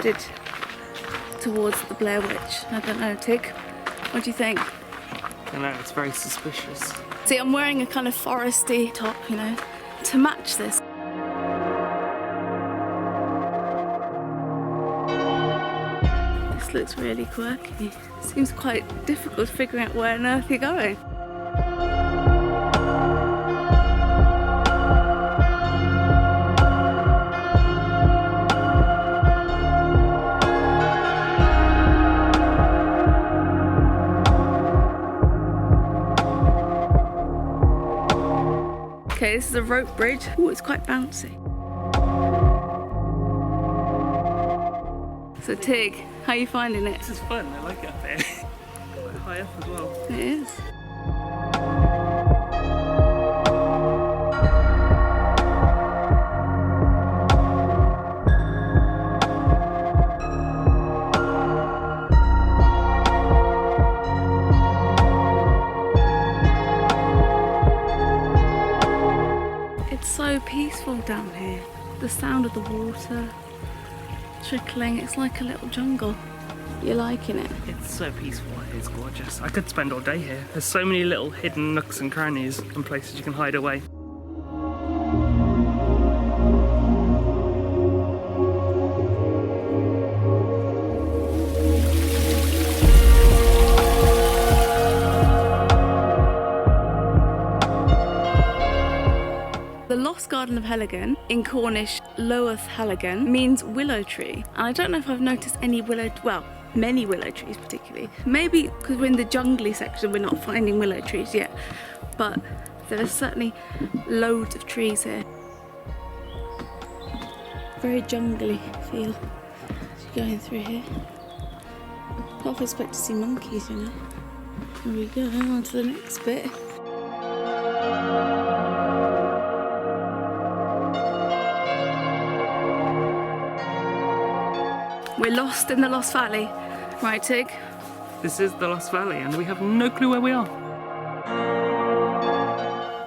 headed towards the Blair Witch. I don't know, Tig. What do you think? I know, it's very suspicious. See, I'm wearing a kind of foresty top, you know, to match this. This looks really quirky. Seems quite difficult figuring out where on earth you're going. Okay, this is a rope bridge. Oh, it's quite bouncy. So Tig, how are you finding it? This is fun, I like it up there. Quite high up as well. It is. So peaceful down here. The sound of the water trickling, it's like a little jungle. You're liking it? It's so peaceful, it is gorgeous. I could spend all day here. There's so many little hidden nooks and crannies and places you can hide away. The Lost Garden of Heligan, in Cornish Loath Heligan, means willow tree. And I don't know if I've noticed any many willow trees particularly. Maybe because we're in the jungly section we're not finding willow trees yet. But there are certainly loads of trees here. Very jungly feel going through here. Half expect to see monkeys, you know. Here we go, on to the next bit. We're lost in the Lost Valley. Right, Tig? This is the Lost Valley and we have no clue where we are.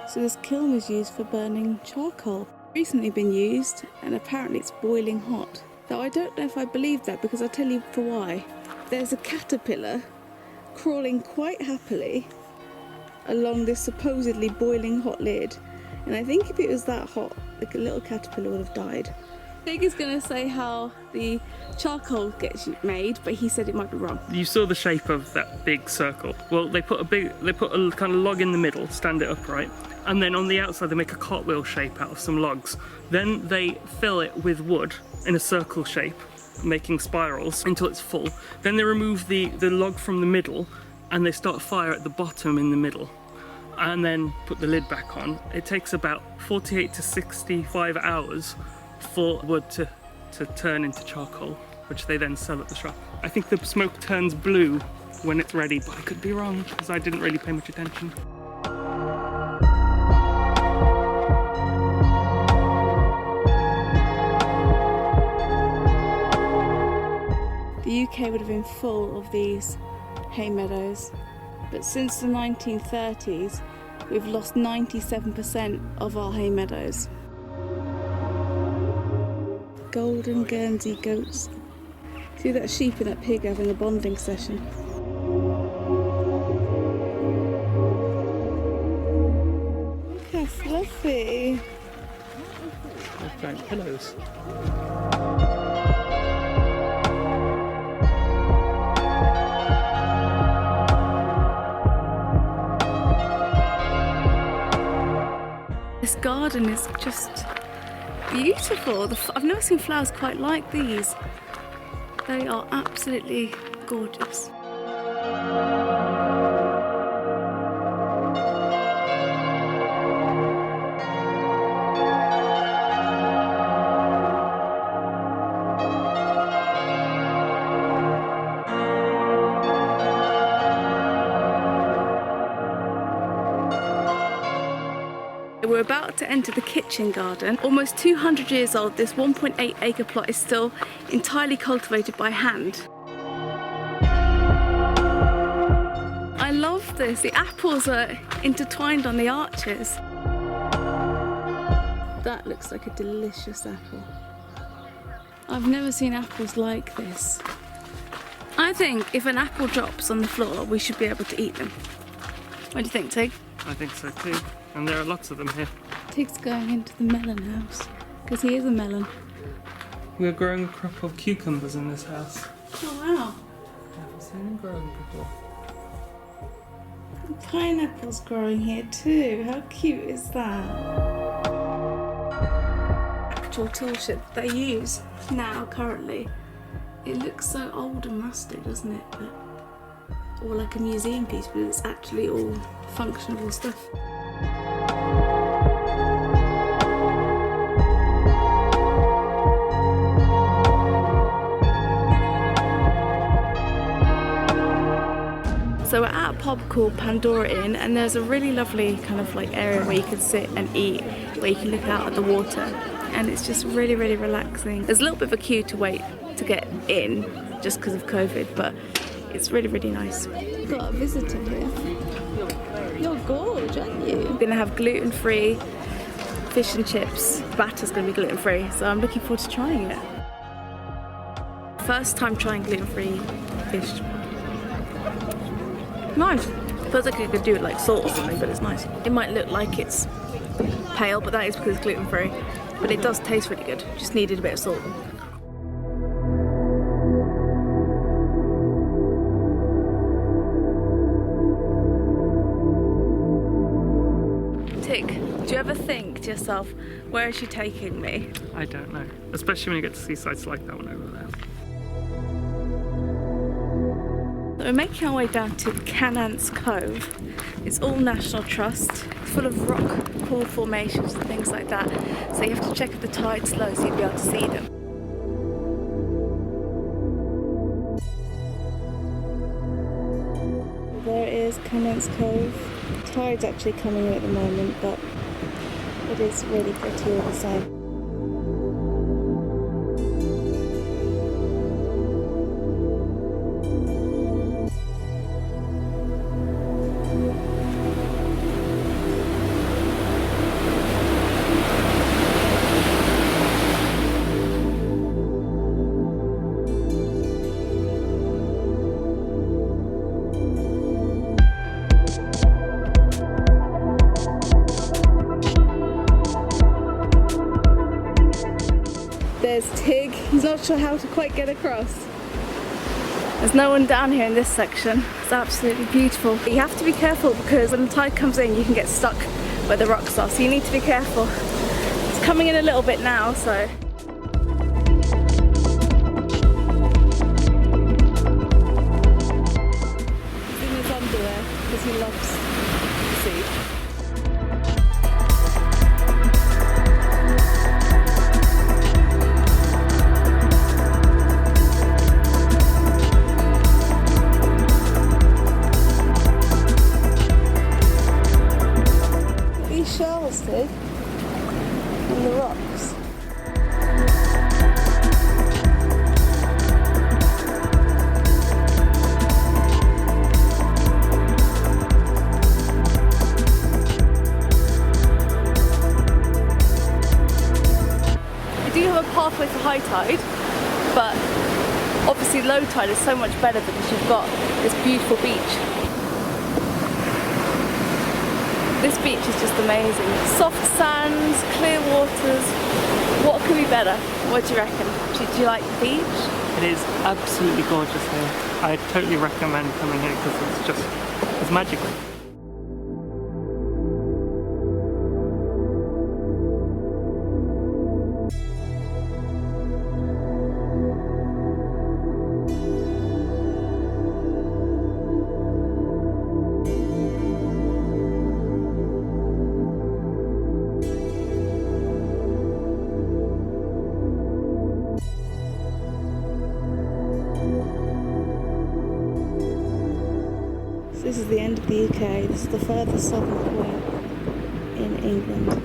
So this kiln was used for burning charcoal. Recently been used and apparently it's boiling hot. Though I don't know if I believe that because I'll tell you for why. There's a caterpillar crawling quite happily along this supposedly boiling hot lid. And I think if it was that hot, like a little caterpillar would have died. Tig is going to say how the charcoal gets made, but he said it might be wrong. You saw the shape of that big circle. Well, they put a kind of log in the middle, stand it upright, and then on the outside they make a cartwheel shape out of some logs. Then they fill it with wood in a circle shape, making spirals until it's full. Then they remove the log from the middle and they start a fire at the bottom in the middle. And then put the lid back on. It takes about 48 to 65 hours for wood to turn into charcoal, which they then sell at the shop. I think the smoke turns blue when it's ready, but I could be wrong because I didn't really pay much attention. The UK would have been full of these hay meadows, but since the 1930s we've lost 97% of our hay meadows. Golden Guernsey goats. See that sheep and that pig having a bonding session. Look how fluffy. They're giant pillows. This garden is just beautiful. I've never seen flowers quite like these. They are absolutely gorgeous. We're about to enter the kitchen garden. Almost 200 years old, this 1.8 acre plot is still entirely cultivated by hand. I love this. The apples are intertwined on the arches. That looks like a delicious apple. I've never seen apples like this. I think if an apple drops on the floor, we should be able to eat them. What do you think, Tig? I think so too. And there are lots of them here. Tig's going into the melon house, because he is a melon. We're growing a crop of cucumbers in this house. Oh wow. Never seen them growing before. Pineapple's growing here too. How cute is that? Actual tool shed they use now currently. It looks so old and rusted, doesn't it? Or like a museum piece, but it's actually all functional stuff. So we're at a pub called Pandora Inn, and there's a really lovely kind of like area where you can sit and eat, where you can look out at the water, and it's just really, really relaxing. There's a little bit of a queue to wait to get in, just because of COVID, but it's really, really nice. We've got a visitor here. You're gorge, aren't you? We're gonna have gluten-free fish and chips. The batter's gonna be gluten-free, so I'm looking forward to trying it. First time trying gluten-free fish. Nice. Feels like I could do it like salt or something, but it's nice. It might look like it's pale, but that is because it's gluten-free. But it does taste really good. Just needed a bit of salt. Tig, do you ever think to yourself, where is she taking me? I don't know. Especially when you get to see sites like that one over there. We're making our way down to Kynance Cove. It's all National Trust. It's full of rock pool formations and things like that. So you have to check if the tide's low so you'll be able to see them. There is Kynance Cove. The tide's actually coming in at the moment, but it is really pretty all the same. There's Tig. He's not sure how to quite get across. There's no one down here in this section. It's absolutely beautiful. But you have to be careful because when the tide comes in, you can get stuck where the rocks are. So you need to be careful. It's coming in a little bit now, so. He's in his underwear because he loves the sea. Shells, Tig, on the rocks. We do have a pathway for high tide, but obviously low tide is so much better because you've got this beautiful beach. This beach is just amazing. Soft sands, clear waters. What could be better? What do you reckon? Do you like the beach? It is absolutely gorgeous here. I totally recommend coming here because it's magical. This is the end of the UK. This is the furthest southern point in England.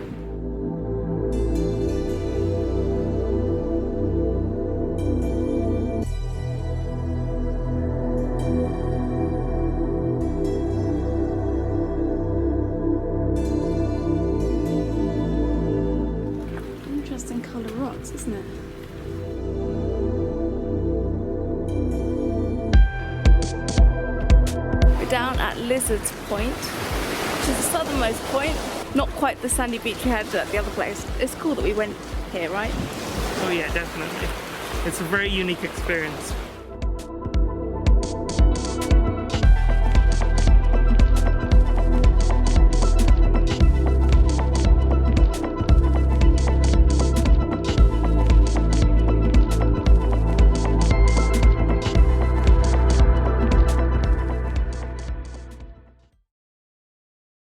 Interesting colour rocks, isn't it? Lizard's Point, which is the southernmost point. Not quite the sandy beach we had at the other place. It's cool that we went here, right? Oh yeah, definitely. It's a very unique experience.